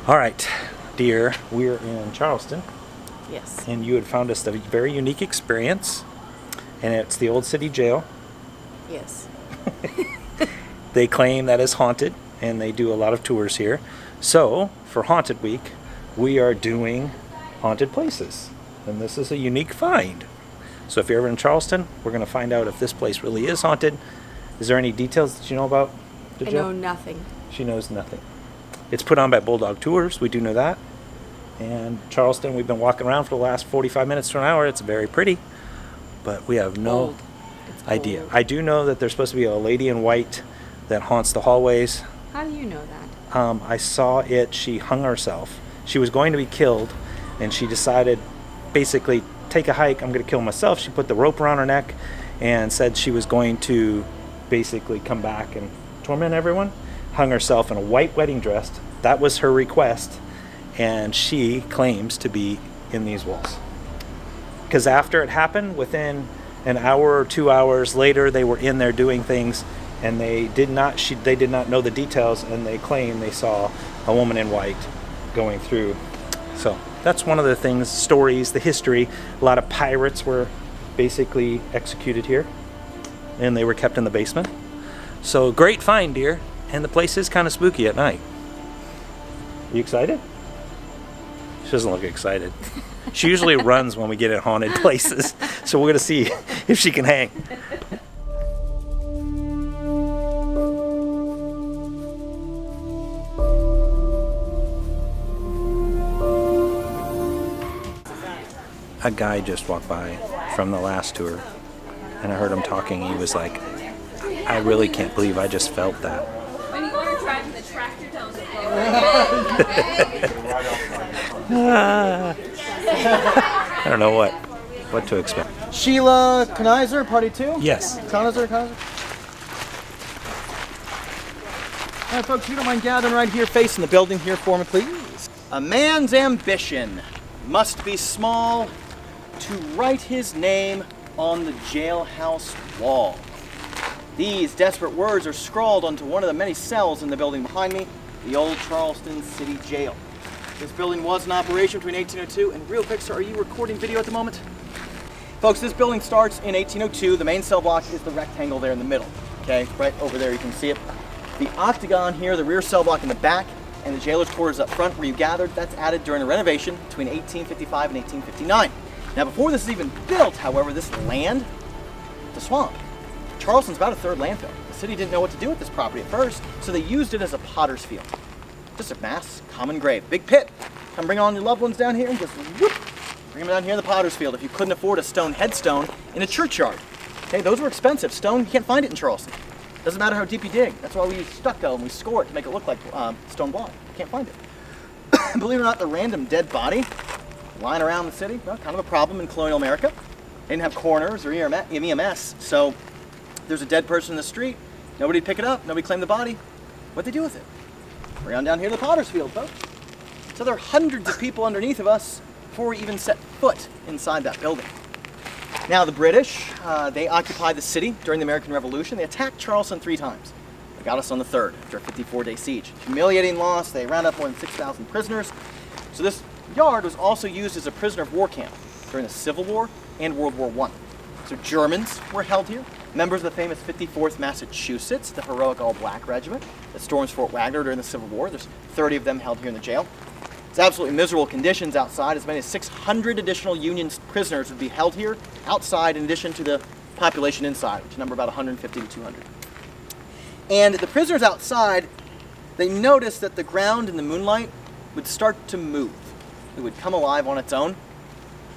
All right, dear, we're in Charleston. Yes. And you had found us a very unique experience, and it's the Old City Jail. Yes. They claim that is haunted, and they do a lot of tours here. So, for Haunted Week, we are doing haunted places, and this is a unique find. So if you're ever in Charleston, we're going to find out if this place really is haunted. Is there any details that you know about the jail? I know nothing. She knows nothing. It's put on by Bulldog Tours, we do know that. And Charleston, we've been walking around for the last 45 minutes to an hour. It's very pretty, but we have no idea. I do know that there's supposed to be a lady in white that haunts the hallways. How do you know that? I saw it. She hung herself. She was going to be killed, and she decided, basically, take a hike. I'm going to kill myself. She put the rope around her neck and said she was going to basically come back and torment everyone. Hung herself in a white wedding dress. That was her request, and she claims to be in these walls. Because after it happened, within an hour or 2 hours later, they were in there doing things, and they did not know the details, and they claim they saw a woman in white going through. So that's one of the things, stories, the history. A lot of pirates were basically executed here, and they were kept in the basement. So great find, dear. And the place is kind of spooky at night. You excited? She doesn't look excited. She usually runs when we get at haunted places. So we're going to see if she can hang. A guy just walked by from the last tour, and I heard him talking. He was like, I really can't believe I just felt that. When you were driving the tractor down the road. I don't know what to expect. Sheila Knizer, party 2? Yes. Knizer. All right, folks, if you don't mind gathering right here, facing the building here for me, please. A man's ambition must be small to write his name on the jailhouse wall. These desperate words are scrawled onto one of the many cells in the building behind me, the old Charleston City Jail. This building was in operation between 1802 and real quick, sir, are you recording video at the moment? Folks, this building starts in 1802. The main cell block is the rectangle there in the middle. Okay, right over there you can see it. The octagon here, the rear cell block in the back, and the jailer's quarters up front where you gathered, that's added during a renovation between 1855 and 1859. Now before this is even built, however, this land, the swamp. Charleston's about a third landfill. The city didn't know what to do with this property at first, so they used it as a potter's field. Just a mass common grave. Big pit. Come bring on your loved ones down here and just whoop, bring them down here in the potter's field if you couldn't afford a stone headstone in a churchyard. Okay, those were expensive. Stone, you can't find it in Charleston. Doesn't matter how deep you dig. That's why we use stucco and we score it to make it look like stone block. You can't find it. Believe it or not, the random dead body lying around the city, well, kind of a problem in colonial America. They didn't have coroners or EMS, so there's a dead person in the street, nobody pick it up, nobody claim the body. What'd they do with it? Bring on down here to the potter's field, folks. So there are hundreds of people underneath of us before we even set foot inside that building. Now the British, they occupied the city during the American Revolution. They attacked Charleston 3 times. They got us on the 3rd after a 54-day siege. Humiliating loss, they rounded up more than 6,000 prisoners. So this yard was also used as a prisoner of war camp during the Civil War and World War I. So Germans were held here. Members of the famous 54th Massachusetts, the heroic all-black regiment that storms Fort Wagner during the Civil War. There's 30 of them held here in the jail. It's absolutely miserable conditions outside. As many as 600 additional Union prisoners would be held here outside in addition to the population inside, which number about 150 to 200. And the prisoners outside, they noticed that the ground in the moonlight would start to move. It would come alive on its own,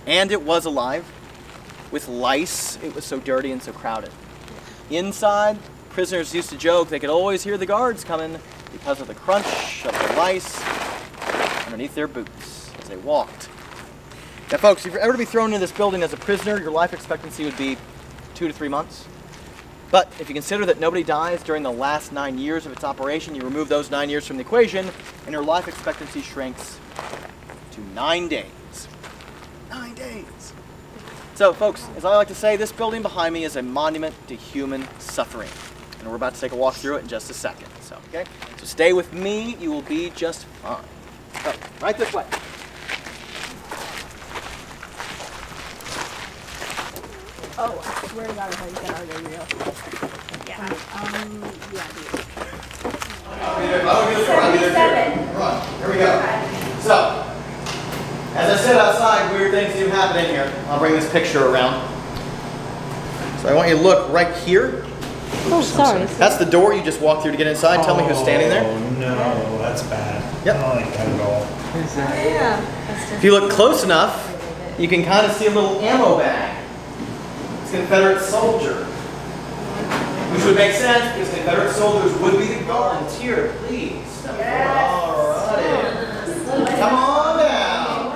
and it was alive. With lice, it was so dirty and so crowded. Inside, prisoners used to joke they could always hear the guards coming because of the crunch of the lice underneath their boots as they walked. Now folks, if you're ever to be thrown into this building as a prisoner, your life expectancy would be 2 to 3 months. But if you consider that nobody dies during the last 9 years of its operation, you remove those 9 years from the equation, and your life expectancy shrinks to 9 days. 9 days. So folks, as I like to say, this building behind me is a monument to human suffering. And we're about to take a walk through it in just a second. So, okay? So stay with me, you will be just fine. Oh, right this way. Oh, I swear to God, if I get out of there real. Yeah. I'll be there. 77. Right, here we go. So, as I said outside, weird things do happen in here. I'll bring this picture around. So I want you to look right here. Oh, sorry. That's the door you just walked through to get inside. Tell me who's standing there. Oh no, that's bad. Yep. I don't like that at all. Yeah. If you look close enough, you can kind of see a little ammo bag. It's a Confederate soldier. Which would make sense because Confederate soldiers would be the guards. Here, please. Yes. Alrighty. Come on down.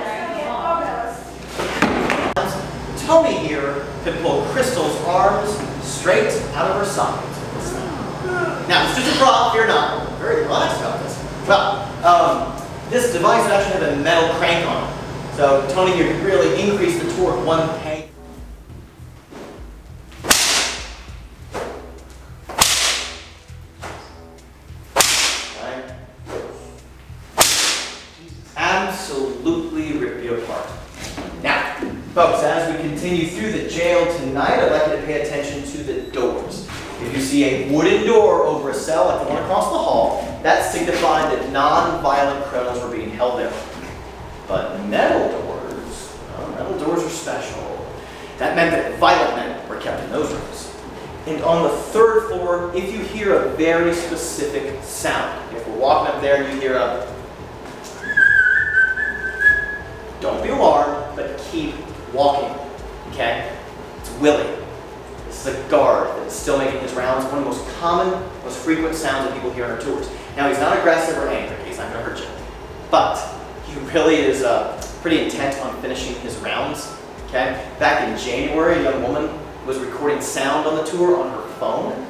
Tony here could pull Crystal's arms straight out of her socket. Now, it's just a prop, fear not. I'm very relaxed about this. Well, this device would actually have a metal crank on it. So Tony here could really increase the torque one peg. Right? Absolutely rip you apart. Now, folks, as we continue through the jail tonight, I'd like you to pay attention to the doors. If you see a wooden door over a cell like the one across the hall, that signified that non-violent criminals were being held there. But metal doors, well, metal doors are special. That meant that violent men were kept in those rooms. And on the third floor, if you hear a very specific sound, if we're walking up there and you hear a, don't be alarmed, but keep walking, okay? It's Willie. This is a guard that is still making his rounds. One of the most common, most frequent sounds that people hear on our tours. Now, he's not aggressive or angry. He's not going to hurt you. But he really is pretty intent on finishing his rounds, okay? Back in January, a young woman was recording sound on the tour on her phone.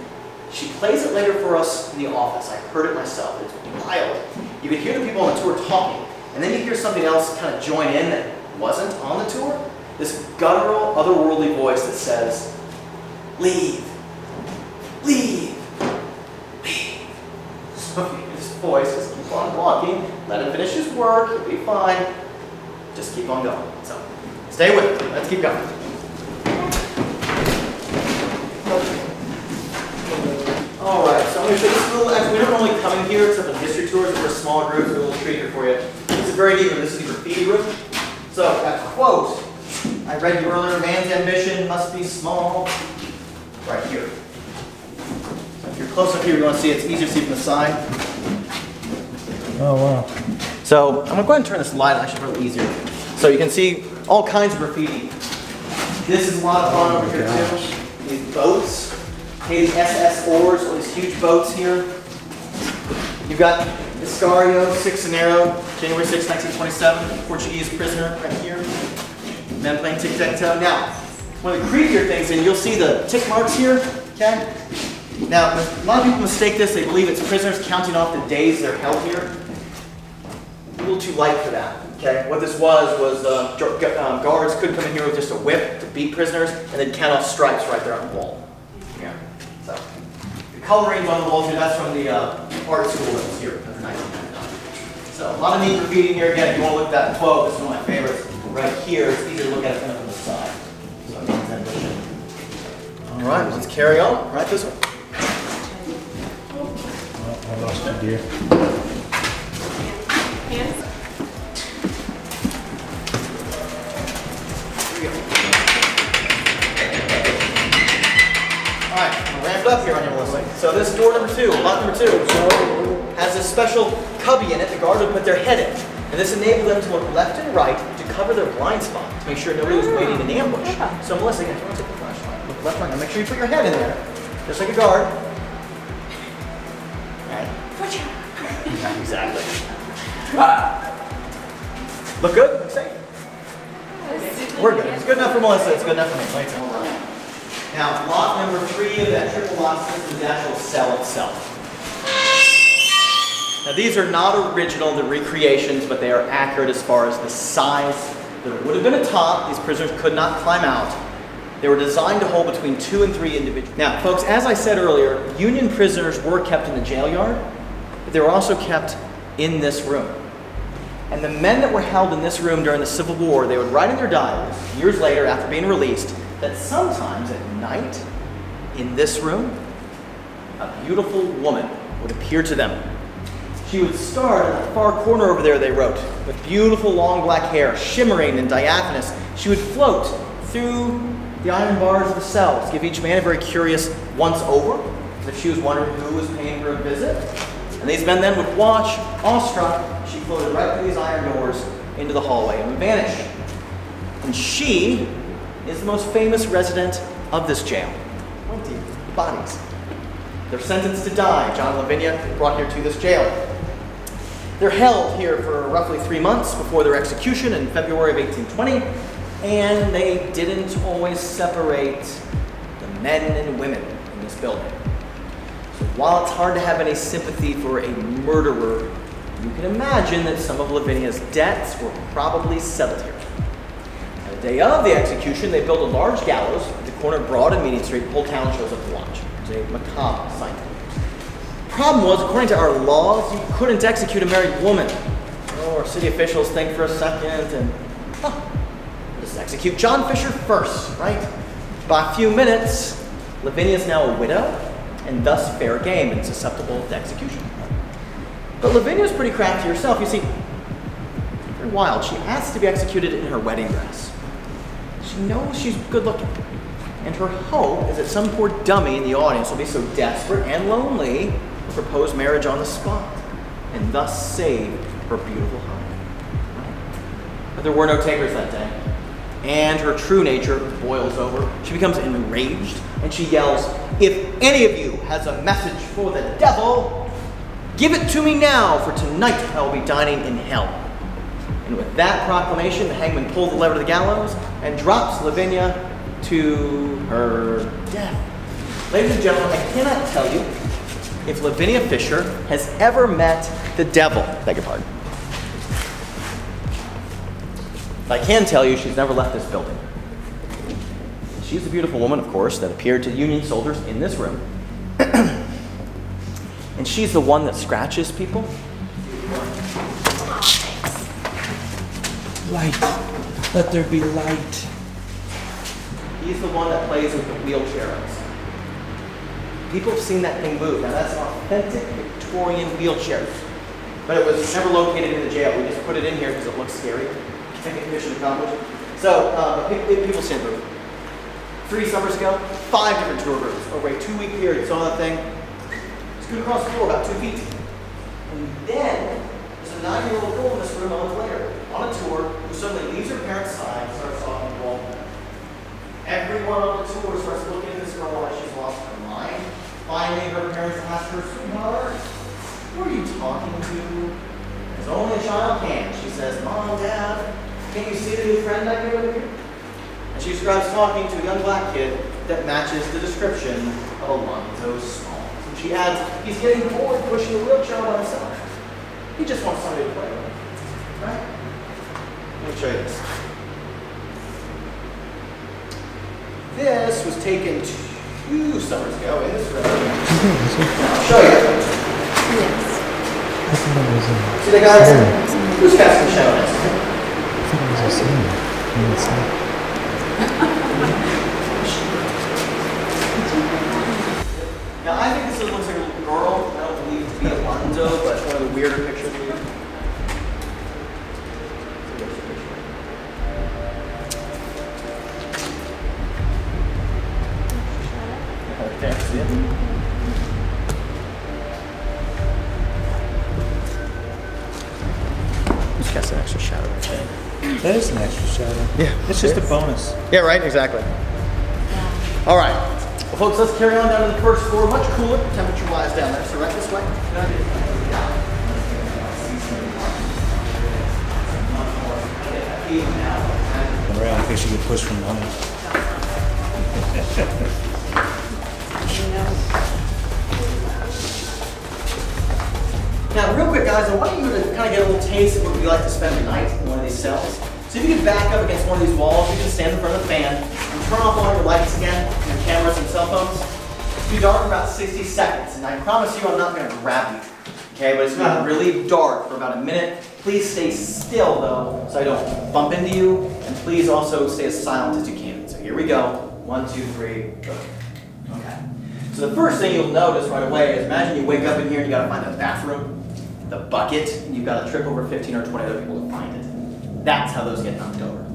She plays it later for us in the office. I heard it myself. It's wild. You could hear the people on the tour talking, and then you hear something else kind of join in that wasn't on the tour. This guttural, otherworldly voice that says, leave, leave, leave. So his voice, just keep on walking, let him finish his work, he'll be fine. Just keep on going. So, stay with me. Let's keep going. Alright, so I'm going to show you this little, we don't normally come in here except on history tours, we're a small group, so a little treat here for you. This is very neat room. This is the graffiti room. So, that quote I read you earlier, man's ambition must be small. Right here. So if you're close up here, you want to see it. It's easier to see from the side. Oh wow. So I'm going to go ahead and turn this light on. Actually, probably easier. So you can see all kinds of graffiti. This is a lot of fun over here too. These boats. Okay, these SS oars, all these huge boats here. You've got Iscario, 6 January 6, 1927, Portuguese prisoner right here. Men playing tic-tac-toe. Now, one of the creepier things, and you'll see the tick marks here, okay? Now, a lot of people mistake this. They believe it's prisoners counting off the days they're held here. A little too light for that, okay? What this was guards could come in here with just a whip to beat prisoners and then count off stripes right there on the wall. Yeah. So, the coloring on the walls here, that's from the art school that was here in 1999. So, a lot of neat graffiti here. Again, if you want to look at that quote, this is one of my favorites. Right here, it's easier to look at it kind of from the side. So man's ambition. All right, let's carry on. Right this way. Oh, I lost you, dear. Hands. Here we go. All right, I'm gonna ramp it up here on your Melissa. So this door number 2, lock number 2, has a special cubby in it. The guard would put their head in. And this enabled them to look left and right to cover their blind spot, to make sure nobody was waiting in ambush. So Melissa, again, don't take the flashlight. Look left and right. Now make sure you put your head in there, just like a guard. Right. Yeah, exactly. Look good? Look safe? We're good. It's good enough for Melissa. It's good enough for me. Right. Now, lock number 3 of that triple lock system is the actual cell itself. Now these are not original, they're recreations, but they are accurate as far as the size. There would have been a top, these prisoners could not climb out. They were designed to hold between 2 and 3 individuals. Now folks, as I said earlier, Union prisoners were kept in the jail yard, but they were also kept in this room. And the men that were held in this room during the Civil War, they would write in their diaries, years later after being released, that sometimes at night, in this room, a beautiful woman would appear to them. She would start in the far corner over there, they wrote, with beautiful long black hair, shimmering and diaphanous. She would float through the iron bars of the cells, give each man a very curious once over, as if she was wondering who was paying her a visit. And these men then would watch, awestruck. She floated right through these iron doors into the hallway and would vanish. And she is the most famous resident of this jail. 20 bodies. They're sentenced to die. John and Lavinia brought here to this jail. They're held here for roughly 3 months before their execution in February of 1820, and they didn't always separate the men and women in this building. So while it's hard to have any sympathy for a murderer, you can imagine that some of Lavinia's debts were probably settled here. On the day of the execution, they built a large gallows at the corner of Broad and Meeting Street. The whole town shows up to watch. It's a macabre sight. Problem was, according to our laws, you couldn't execute a married woman. Oh, our city officials think for a second and, let's execute John Fisher first, right? By a few minutes, Lavinia is now a widow and thus fair game and susceptible to execution. But Lavinia was pretty crafty herself. You see, very wild. She asks to be executed in her wedding dress. She knows she's good looking. And her hope is that some poor dummy in the audience will be so desperate and lonely to propose marriage on the spot and thus save her beautiful husband. But there were no takers that day. And her true nature boils over. She becomes enraged and she yells, "If any of you has a message for the devil, give it to me now, for tonight I will be dining in hell." And with that proclamation, the hangman pulls the lever to the gallows and drops Lavinia to her death. Ladies and gentlemen, I cannot tell you if Lavinia Fisher has ever met the devil. Beg your pardon. But I can tell you she's never left this building. She's the beautiful woman, of course, that appeared to Union soldiers in this room. And she's the one that scratches people. Light. Let there be light. He's the one that plays with the wheelchair. People have seen that thing move. Now that's an authentic Victorian wheelchair. But it was never located in the jail. We just put it in here because it looks scary. I think mission accomplished. So, people see it move. 3 summers ago, 5 different tour groups over a 2-week period saw that thing. Scoot across the floor about 2 feet. And then, there's a 9-year-old girl in this room a month later, on a tour, who suddenly leaves her parents' side and starts talking to the wall. Everyone on the tour starts looking at this girl like she's lost her mind. Finally, her parents ask her, "Sweetheart, who are you talking to?" As only a child can. She says, "Mom, Dad, can't you see the new friend I get over here?" And she describes talking to a young black kid that matches the description of Alonzo Small. So she adds, "He's getting bored pushing a wheelchair by himself. He just wants somebody to play with." Right? Let me show you this. This was taken 2 summers ago in this room. I'll show you. Yes. See the guys? Who's casting shadows? Now I think this looks like a little girl. I don't believe it to be Alonzo, but one of the weirder pictures. Just cast an extra shadow right there. That is an extra shadow. Yeah. It's just a bonus. Yeah, right? Exactly. All right. Well, folks, let's carry on down to the first floor. Much cooler temperature-wise down there. So right this way. Around in case you get pushed from money. Now, real quick, guys, I want you to kind of get a little taste of what it would be like to spend the night in one of these cells. So if you can back up against one of these walls, you can stand in front of the fan and turn off all your lights again, your cameras and cell phones. It's be dark for about 60 seconds, and I promise you I'm not going to grab you. Okay, but it's got really dark for about a minute. Please stay still though, so I don't bump into you, and please also stay as silent as you can. So here we go. 1, 2, 3, go. Okay. So the first thing you'll notice right away is imagine you wake up in here and you gotta find the bathroom, the bucket, and you've got to trip over 15 or 20 other people to find it. That's how those get knocked over.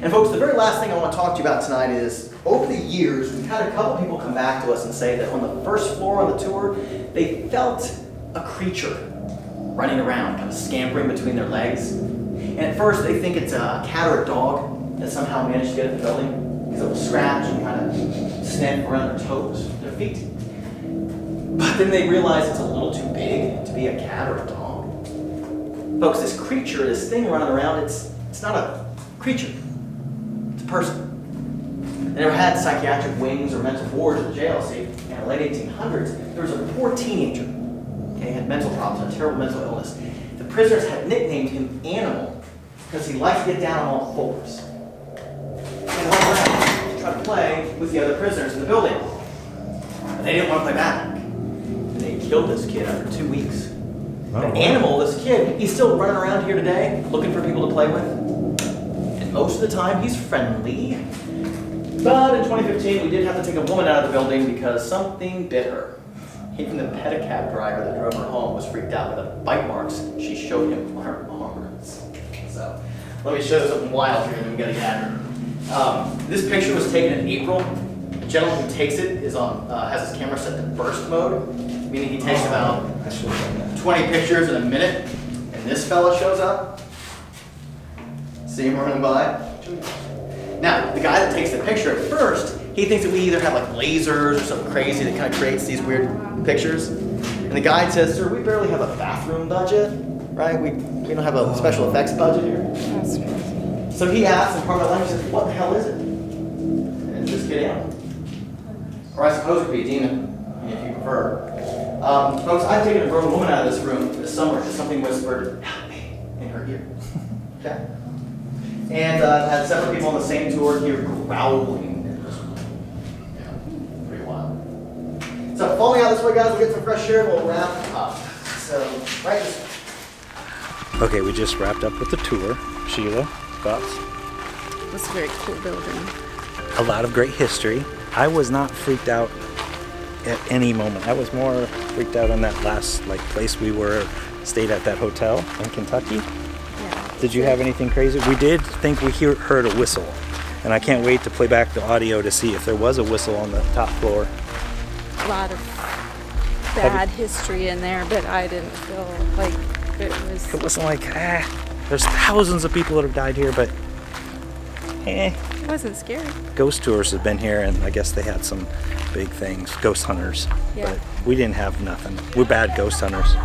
And folks, the very last thing I want to talk to you about tonight is, over the years, we've had a couple people come back to us and say that on the first floor on the tour, they felt a creature running around, kind of scampering between their legs. And at first they think it's a cat or a dog that somehow managed to get at the building, because it will scratch and kind of sniff around their toes, their feet. But then they realize it's a little too big to be a cat or a dog. Folks, this creature, this thing running around, it's not a creature. It's a person. They never had psychiatric wings or mental wards at the jail. See, in the late 1800s, there was a poor teenager. Okay, he had mental problems, a terrible mental illness. The prisoners had nicknamed him Animal because he liked to get down on all fours and run around to try to play with the other prisoners in the building. But they didn't want to play back. And they killed this kid after 2 weeks. Oh, But wow. Animal, this kid, he's still running around here today looking for people to play with. And most of the time, he's friendly. But in 2015, we did have to take a woman out of the building because something bit her. Even the pedicab driver that drove her home was freaked out by the bite marks she showed him on her arms. So, let me show you something wild here and then we gotta get at her. This picture was taken in April. The gentleman who takes it is has his camera set to burst mode, meaning he takes about 20 pictures in a minute. And this fella shows up. See him running by? Now, the guy that takes the picture at first, he thinks that we either have like lasers or something crazy that kind of creates these weird pictures. And the guide says, sir, we barely have a bathroom budget, right? We don't have a special effects budget here. That's crazy. So he asks in part of the language, says, what the hell is it? And it's this kid Animal. Or I suppose it could be a demon, if you prefer. Folks, I've taken a grown woman out of this room this summer because something whispered, help me, in her ear. Okay? And had several people on the same tour here growling. Yeah, pretty wild. So follow me out this way, guys. We'll get some fresh air and we'll wrap up. So, right this way. Okay, we just wrapped up with the tour. Sheila, thoughts? It's a very cool building. A lot of great history. I was not freaked out at any moment. I was more freaked out on that last place we stayed at that hotel in Kentucky. Yeah. Did you have anything crazy? We did think we heard a whistle, and I can't wait to play back the audio to see if there was a whistle on the top floor. A lot of bad history in there, but I didn't feel like it was. It wasn't like, there's thousands of people that have died here, but It wasn't scary. Ghost tours have been here, and I guess they had some big things, ghost hunters. Yeah. But we didn't have nothing. We're bad ghost hunters.